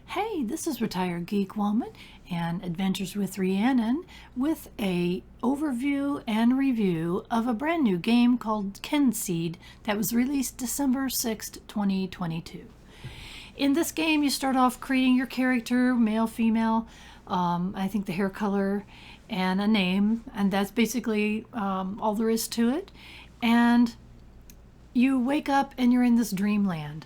Hey, this is Retired Geek Woman and Adventures with Rhiannon with a overview and review of a brand new game called Kynseed that was released December 6th, 2022. In this game, you start off creating your character, male, female, I think the hair color, and a name, and that's basically all there is to it. And you wake up and you're in this dreamland.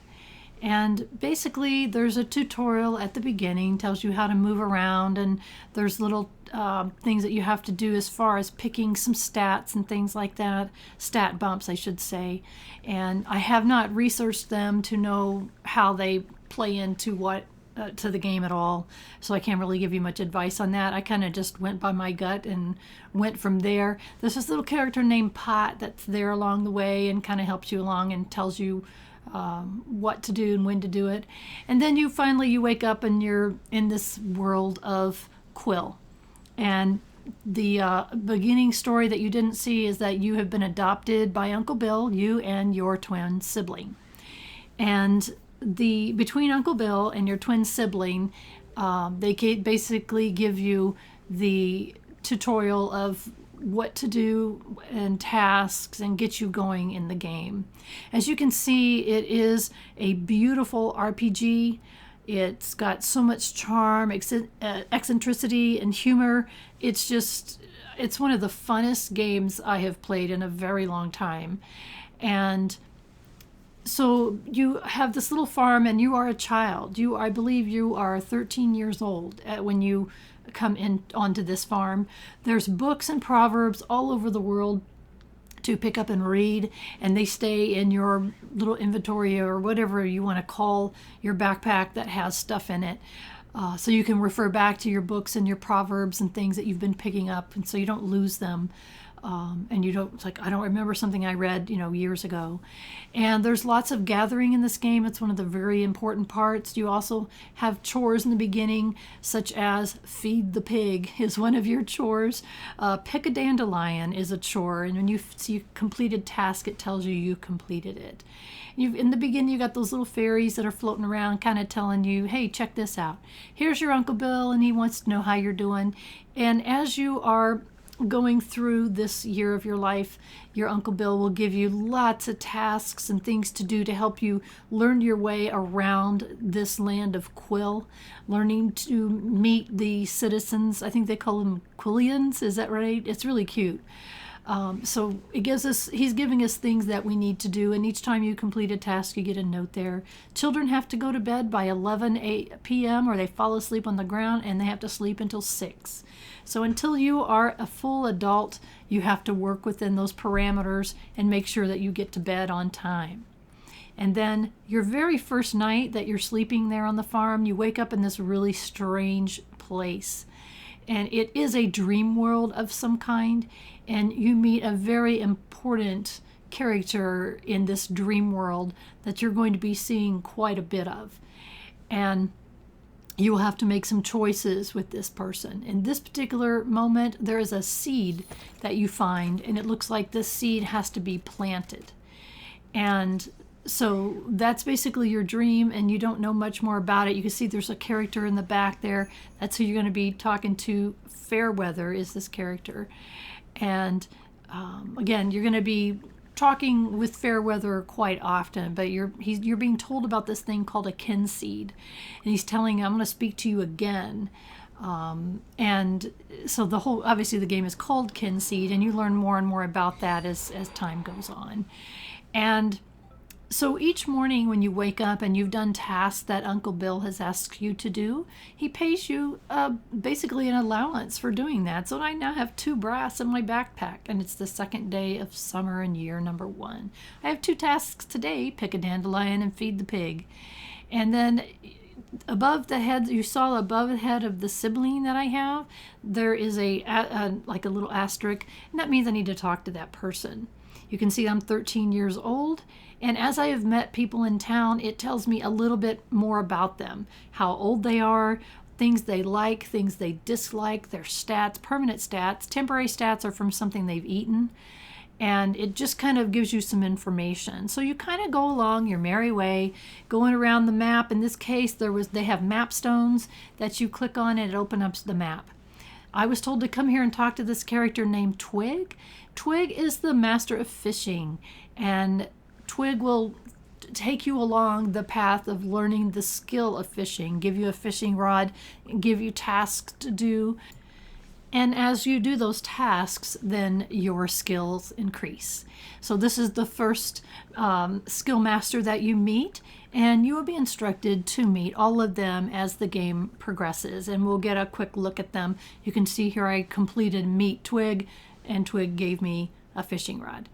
And basically, there's a tutorial at the beginning, tells you how to move around, and there's little things that you have to do as far as picking some stats and things like that. Stat bumps, I should say. And I have not researched them to know how they play into what to the game at all, so I can't really give you much advice on that. I kind of just went by my gut and went from there. There's this little character named Pot that's there along the way and kind of helps you along and tells you what to do and when to do it. And then you finally wake up and you're in this world of Quill. And the beginning story that you didn't see is that you have been adopted by Uncle Bill, you and your twin sibling. And between Uncle Bill and your twin sibling, they basically give you the tutorial of what to do and tasks and get you going in the game. As you can see, it is a beautiful RPG. It's got so much charm, eccentricity, and humor. It's one of the funnest games I have played in a very long time. And so you have this little farm and you are a child. I believe you are 13 years old when you come in onto this farm. There's books and proverbs all over the world to pick up and read, and they stay in your little inventory or whatever you want to call your backpack that has stuff in it. So you can refer back to your books and your proverbs and things that you've been picking up, and so you don't lose them. And you don't, it's like, I don't remember something I read, years ago. And there's lots of gathering in this game. It's one of the very important parts. You also have chores in the beginning, such as feed the pig is one of your chores. Pick a dandelion is a chore. And when you see a completed task, it tells you you completed it. In the beginning, you got those little fairies that are floating around kind of telling you, hey, check this out. Here's your Uncle Bill, and he wants to know how you're doing. And as you are going through this year of your life, your Uncle Bill will give you lots of tasks and things to do to help you learn your way around this land of Quill, learning to meet the citizens. I think they call them Quillians, is that right? It's really cute. So he's giving us things that we need to do, and each time you complete a task, you get a note there. Children have to go to bed by 11 p.m. or they fall asleep on the ground, and they have to sleep until 6. So until you are a full adult, you have to work within those parameters and make sure that you get to bed on time. And then your very first night that you're sleeping there on the farm, you wake up in this really strange place. And it is a dream world of some kind, and you meet a very important character in this dream world that you're going to be seeing quite a bit of. And you will have to make some choices with this person. In this particular moment, there is a seed that you find, and it looks like this seed has to be planted. And so that's basically your dream, and you don't know much more about it. You can see there's a character in the back there. That's who you're going to be talking to. Fairweather is this character. And again, you're going to be talking with Fairweather quite often, but you're being told about this thing called a Kynseed, and he's telling you, I'm going to speak to you again. And so obviously the game is called Kynseed, and you learn more and more about that as time goes on. And so each morning when you wake up and you've done tasks that Uncle Bill has asked you to do, he pays you basically an allowance for doing that. So I now have 2 brass in my backpack, and it's the second day of summer in year number 1. I have 2 tasks today: pick a dandelion and feed the pig. And then above the head, you saw above the head of the sibling that I have, there is like a little asterisk, and that means I need to talk to that person. You can see I'm 13 years old, and as I have met people in town, it tells me a little bit more about them, how old they are, things they like, things they dislike, their stats, permanent stats. Temporary stats are from something they've eaten. and it just kind of gives you some information. So you kind of go along your merry way, going around the map. In this case, they have map stones that you click on and it opens up the map. I was told to come here and talk to this character named Twig. Twig is the master of fishing, and Twig will take you along the path of learning the skill of fishing, give you a fishing rod, give you tasks to do. And as you do those tasks, then your skills increase. So this is the first skill master that you meet, and you will be instructed to meet all of them as the game progresses. And we'll get a quick look at them. You can see here I completed Meet Twig, and Twig gave me a fishing rod.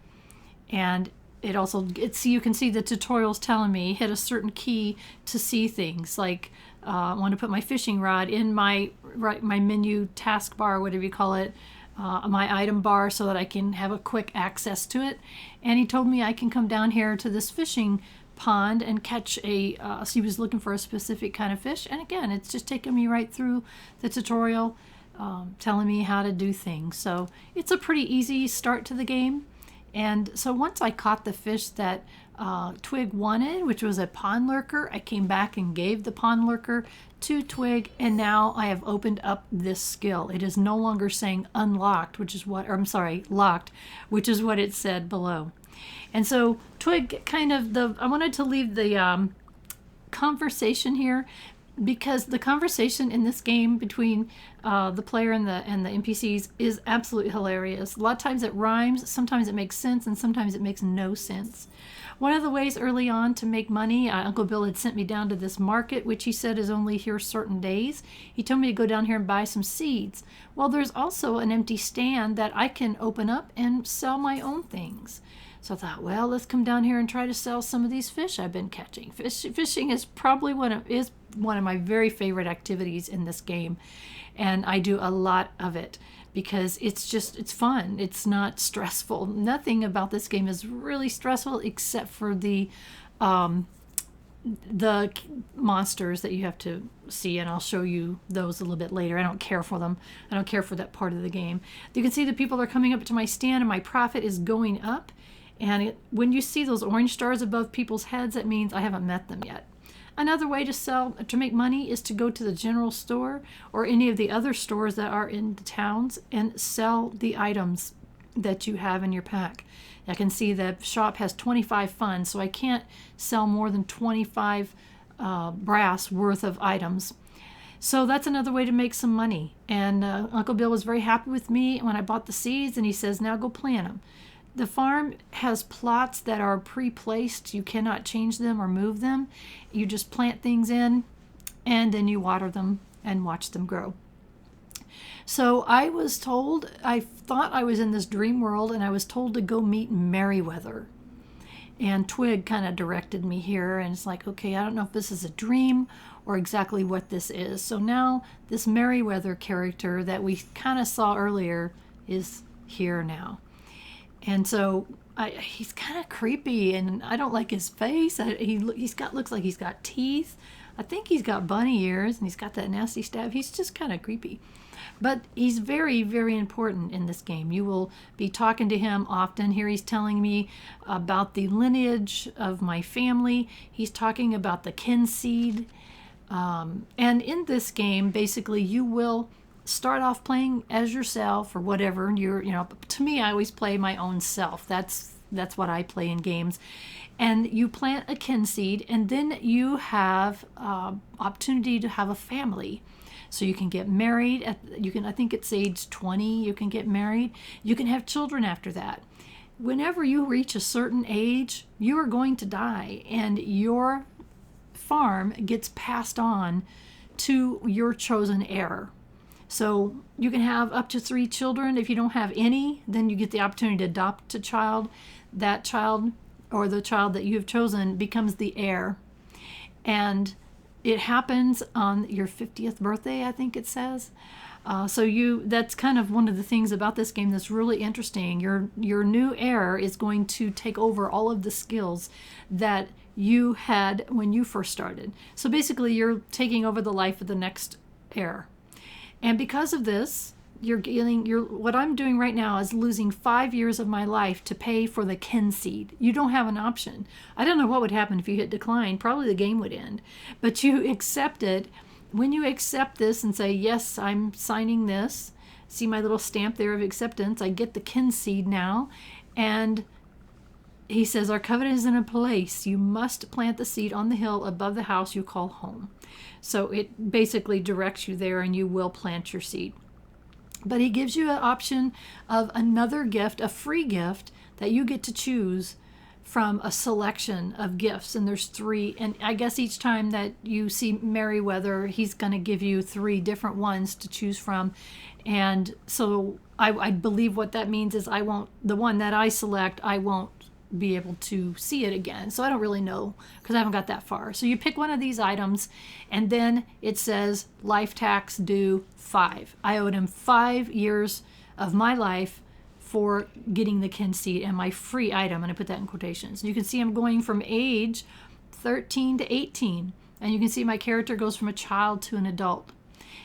And you can see the tutorials telling me hit a certain key to see things, like I want to put my fishing rod in my menu taskbar, whatever you call it, my item bar, so that I can have a quick access to it. And he told me I can come down here to this fishing pond and catch so he was looking for a specific kind of fish. And again, it's just taking me right through the tutorial, telling me how to do things. So it's a pretty easy start to the game. And so once I caught the fish that Twig wanted, which was a pond lurker, I came back and gave the pond lurker to Twig, and now I have opened up this skill. It is no longer saying unlocked, locked, which is what it said below. And so Twig I wanted to leave the conversation here, because the conversation in this game between the player and the NPCs is absolutely hilarious. A lot of times it rhymes, sometimes it makes sense, and sometimes it makes no sense. One of the ways early on to make money, Uncle Bill had sent me down to this market, which he said is only here certain days. He told me to go down here and buy some seeds. Well, there's also an empty stand that I can open up and sell my own things. So I thought, well, let's come down here and try to sell some of these fish I've been catching. Fishing is probably one of my very favorite activities in this game, and I do a lot of it because it's fun. It's not stressful. Nothing about this game is really stressful except for the monsters that you have to see, and I'll show you those a little bit later. I don't care for them. I don't care for that part of the game. You can see the people are coming up to my stand, and my profit is going up. And when you see those orange stars above people's heads, that means I haven't met them yet. Another way to make money is to go to the general store or any of the other stores that are in the towns and sell the items that you have in your pack. I can see the shop has 25 funds, so I can't sell more than 25 brass worth of items. So that's another way to make some money. And Uncle Bill was very happy with me when I bought the seeds, and he says, now go plant them. The farm has plots that are pre-placed. You cannot change them or move them. You just plant things in, and then you water them and watch them grow. So I thought I was in this dream world, and I was told to go meet Merriweather. And Twig kind of directed me here, and it's like, okay, I don't know if this is a dream or exactly what this is. So now this Merriweather character that we kind of saw earlier is here now. And so he's kind of creepy, and I don't like his face. Looks like he's got teeth. I think he's got bunny ears, and he's got that nasty stab. He's just kind of creepy. But he's very, very important in this game. You will be talking to him often. Here he's telling me about the lineage of my family. He's talking about the Kynseed. And in this game, basically, you will start off playing as yourself or whatever. To me, I always play my own self. That's what I play in games. And you plant a Kynseed, and then you have opportunity to have a family. So you can get married. I think it's age 20. You can get married. You can have children after that. Whenever you reach a certain age, you are going to die, and your farm gets passed on to your chosen heir. So you can have up to 3 children. If you don't have any, then you get the opportunity to adopt a child. That child, or the child that you have chosen, becomes the heir. And it happens on your 50th birthday, I think it says. That's kind of one of the things about this game that's really interesting. Your new heir is going to take over all of the skills that you had when you first started. So basically, you're taking over the life of the next heir. And because of this, what I'm doing right now is losing 5 years of my life to pay for the Kynseed. You don't have an option. I don't know what would happen if you hit decline. Probably the game would end. But you accept it. When you accept this and say, yes, I'm signing this, see my little stamp there of acceptance, I get the Kynseed now. And he says, our covenant is in a place. You must plant the seed on the hill above the house you call home. So it basically directs you there, and you will plant your seed. But he gives you an option of another gift, a free gift that you get to choose from a selection of gifts. And there's 3. And I guess each time that you see Merriweather, he's going to give you 3 different ones to choose from. And so I believe what that means is the one that I select, I won't be able to see it again. So I don't really know because I haven't got that far. So you pick one of these items, and then it says life tax due 5. I owed him 5 years of my life for getting the Kynseed and my free item, and I put that in quotations. And you can see I'm going from age 13 to 18, and you can see my character goes from a child to an adult.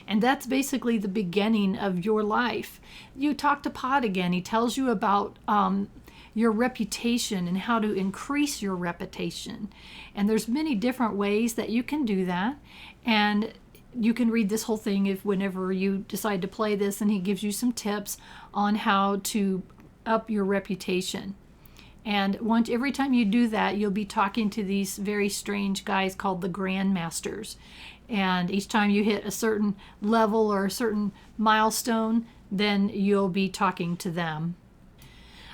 And that's basically the beginning of your life. You talk to Pod again. He tells you about your reputation and how to increase your reputation. And there's many different ways that you can do that. And you can read this whole thing whenever you decide to play this, and he gives you some tips on how to up your reputation. And every time you do that, you'll be talking to these very strange guys called the Grandmasters. And each time you hit a certain level or a certain milestone, then you'll be talking to them.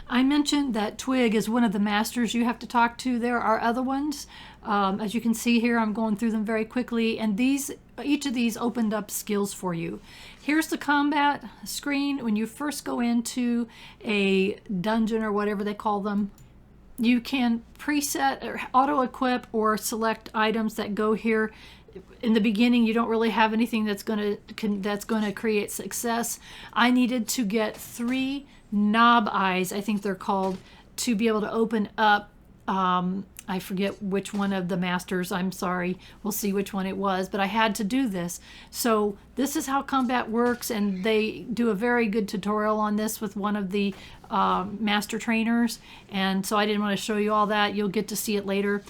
I mentioned that Twig is one of the masters you have to talk to. There are other ones. As you can see here, I'm going through them very quickly, and each of these opened up skills for you. Here's the combat screen. When you first go into a dungeon or whatever they call them, you can preset or auto-equip or select items that go here. In the beginning, you don't really have anything that's going to create success. I needed to get 3 knob eyes, I think they're called, to be able to open up. I forget which one of the masters. I'm sorry. We'll see which one it was, but I had to do this. So this is how combat works, and they do a very good tutorial on this with one of the master trainers. And so I didn't want to show you all that. You'll get to see it later.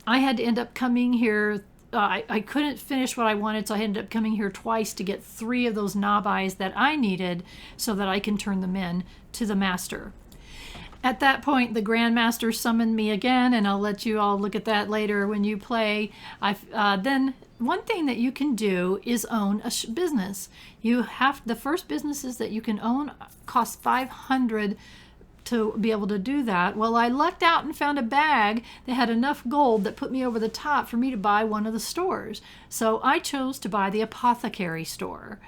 I had to end up coming here. I couldn't finish what I wanted, so I ended up coming here twice to get 3 of those knob eyes that I needed so that I can turn them in to the master. At that point, the Grandmaster summoned me again, and I'll let you all look at that later when you play. Then one thing that you can do is own a business. The first businesses that you can own cost 500 to be able to do that. Well, I lucked out and found a bag that had enough gold that put me over the top for me to buy one of the stores. So I chose to buy the apothecary store.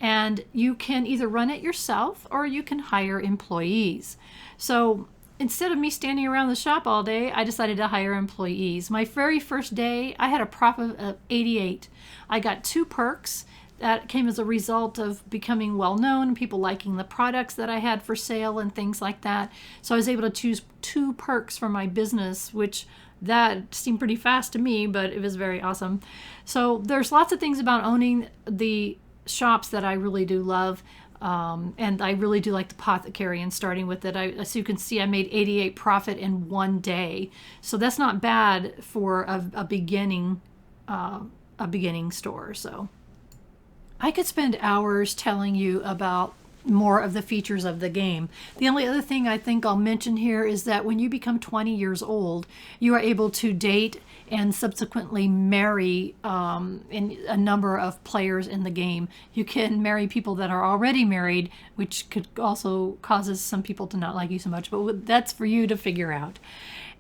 And you can either run it yourself or you can hire employees. So instead of me standing around the shop all day, I decided to hire employees. My very first day, I had a profit of 88. I got 2 perks. That came as a result of becoming well-known and people liking the products that I had for sale and things like that. So I was able to choose 2 perks for my business, which that seemed pretty fast to me, but it was very awesome. So there's lots of things about owning the shops that I really do love. And I really do like the apothecary and starting with it. As you can see, I made 88 profit in 1 day. So that's not bad for a beginning store. So I could spend hours telling you about more of the features of the game. The only other thing I think I'll mention here is that when you become 20 years old, you are able to date and subsequently marry in a number of players in the game. You can marry people that are already married, which could also causes some people to not like you so much, but that's for you to figure out.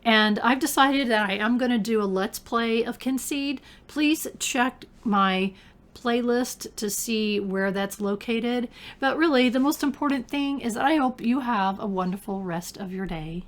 And I've decided that I am going to do a Let's Play of Kynseed. Please check my playlist to see where that's located. But really, the most important thing is that I hope you have a wonderful rest of your day.